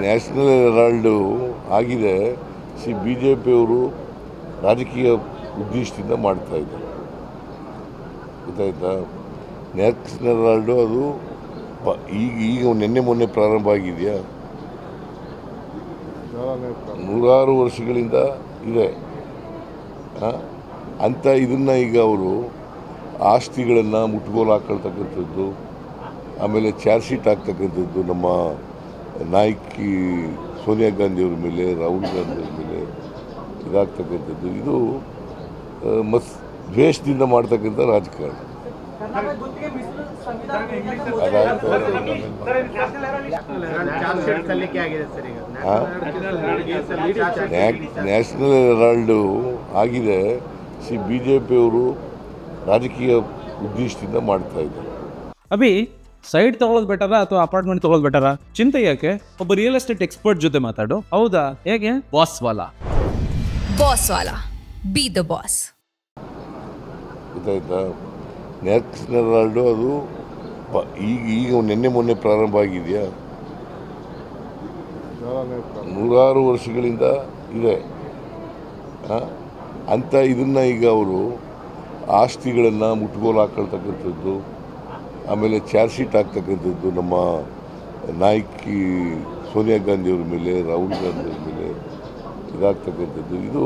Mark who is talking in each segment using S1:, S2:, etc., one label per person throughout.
S1: National ಹೆರಾಲ್ಡು ಆಗಿದೆ. BJಪಿಯವರು ರಾಜಕೀಯ ಉದ್ದೇಶದಿಂದ ಮಾಡ್ತಾ ಇದ್ದಾರೆ, ಗೊತ್ತಾಯ್ತಾ. ನ್ಯಾಷನಲ್ ಹೆರಾಲ್ಡು ಅದು ಈಗ ನಿನ್ನೆ ಮೊನ್ನೆ ಪ್ರಾರಂಭ ಆಗಿದೆಯಾ? ನೂರಾರು ವರ್ಷಗಳಿಂದ ಇದೆ ಅಂತ. ಇದನ್ನು ಈಗ ಅವರು ಆಸ್ತಿಗಳನ್ನು ಮುಟ್ಗೋಲು ಹಾಕೊಳ್ತಕ್ಕಂಥದ್ದು, ಆಮೇಲೆ ಚಾರ್ಜ್ ಶೀಟ್ ಆಗ್ತಕ್ಕಂಥದ್ದು ನಮ್ಮ ನಾಯಕಿ ಸೋನಿಯಾ ಗಾಂಧಿಯವ್ರ ಮೇಲೆ, ರಾಹುಲ್ ಗಾಂಧಿಯವ್ರ ಮೇಲೆ ಇದಾಗ್ತಕ್ಕಂಥದ್ದು, ಇದು ದ್ವೇಷದಿಂದ ಮಾಡ್ತಕ್ಕಂಥ ರಾಜಕಾರಣ. ನ್ಯಾಷನಲ್ ಹೆರಾಲ್ಡು ಆಗಿದೆ. BJಪಿಯವರು ರಾಜಕೀಯ ಉದ್ದೇಶದಿಂದ ಮಾಡ್ತಾ ಇದ್ದಾರೆ.
S2: ಅಭಿ, ಸೈಡ್ ತಗೊಳ್ಳೋದು ಬೆಟರ ಅಥವಾ ಅಪಾರ್ಟ್ಮೆಂಟ್ ತಗೊಳ್ಳೋದು ಬೆಟರ? ಚಿಂತೆ ಯಾಕೆ, ಒಬ್ಬ ರಿಯಲ್ ಎಸ್ಟೇಟ್ ಎಕ್ಸ್ಪರ್ಟ್ ಜೊತೆ ಮಾತಾಡು. ಹೌದಾ? ಹೇಗೆ? Boss Vala B the boss.
S1: ಗೊತ್ತಾಯ್ತಾ. ನ್ಯಾಷನಲ್ ಹೆರಾಲ್ಡು ಅದು ಈಗ ನಿನ್ನೆ ಮೊನ್ನೆ ಪ್ರಾರಂಭ ಆಗಿದೆಯಾ? ನೂರಾರು ವರ್ಷಗಳಿಂದ ಇದೆ ಅಂತ. ಇದನ್ನು ಈಗ ಅವರು ಆಸ್ತಿಗಳನ್ನು ಮುಟ್ಗೋಲು ಹಾಕೊಳ್ತಕ್ಕಂಥದ್ದು, ಆಮೇಲೆ ಚಾರ್ಜ್ ಶೀಟ್ ಆಗ್ತಕ್ಕಂಥದ್ದು ನಮ್ಮ ನಾಯಕಿ ಸೋನಿಯಾ ಗಾಂಧಿಯವ್ರ ಮೇಲೆ, ರಾಹುಲ್ ಗಾಂಧಿಯವ್ರ ಮೇಲೆ ಇದಾಗ್ತಕ್ಕಂಥದ್ದು, ಇದು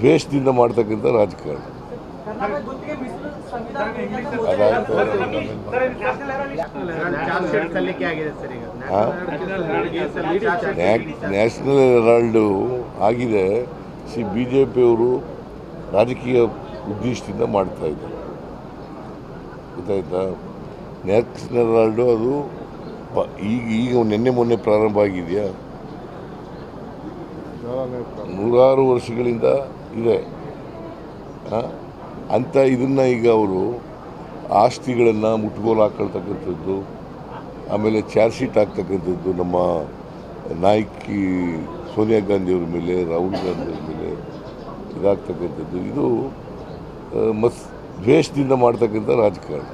S1: ದ್ವೇಷದಿಂದ ಮಾಡ್ತಕ್ಕಂಥ ರಾಜಕಾರಣ. ನ್ಯಾಷನಲ್ ಹೆರಾಲ್ಡು ಆಗಿದೆ. BJಪಿಯವರು ರಾಜಕೀಯ ಉದ್ದೇಶದಿಂದ ಮಾಡ್ತಾ ಇದ್ದಾರೆ, ಗೊತ್ತಾಯ್ತಾ. ನ್ಯಾಷನಲ್ ಹೆರಾಲ್ಡು ಅದು ಈಗ ನಿನ್ನೆ ಮೊನ್ನೆ ಪ್ರಾರಂಭ ಆಗಿದೆಯಾ? ನೂರಾರು ವರ್ಷಗಳಿಂದ ಇದೆ ಅಂತ. ಇದನ್ನು ಈಗ ಅವರು ಆಸ್ತಿಗಳನ್ನು ಮುಟ್ಗೋಲು ಹಾಕೊಳ್ತಕ್ಕಂಥದ್ದು, ಆಮೇಲೆ ಚಾರ್ಜ್ ಶೀಟ್ ಆಗ್ತಕ್ಕಂಥದ್ದು ನಮ್ಮ ನಾಯಕಿ ಸೋನಿಯಾ ಗಾಂಧಿಯವ್ರ ಮೇಲೆ, ರಾಹುಲ್ ಗಾಂಧಿಯವ್ರ ಮೇಲೆ ಇದಾಗ್ತಕ್ಕಂಥದ್ದು, ಇದು ದ್ವೇಷದಿಂದ ಮಾಡ್ತಕ್ಕಂಥ ರಾಜಕಾರಣ.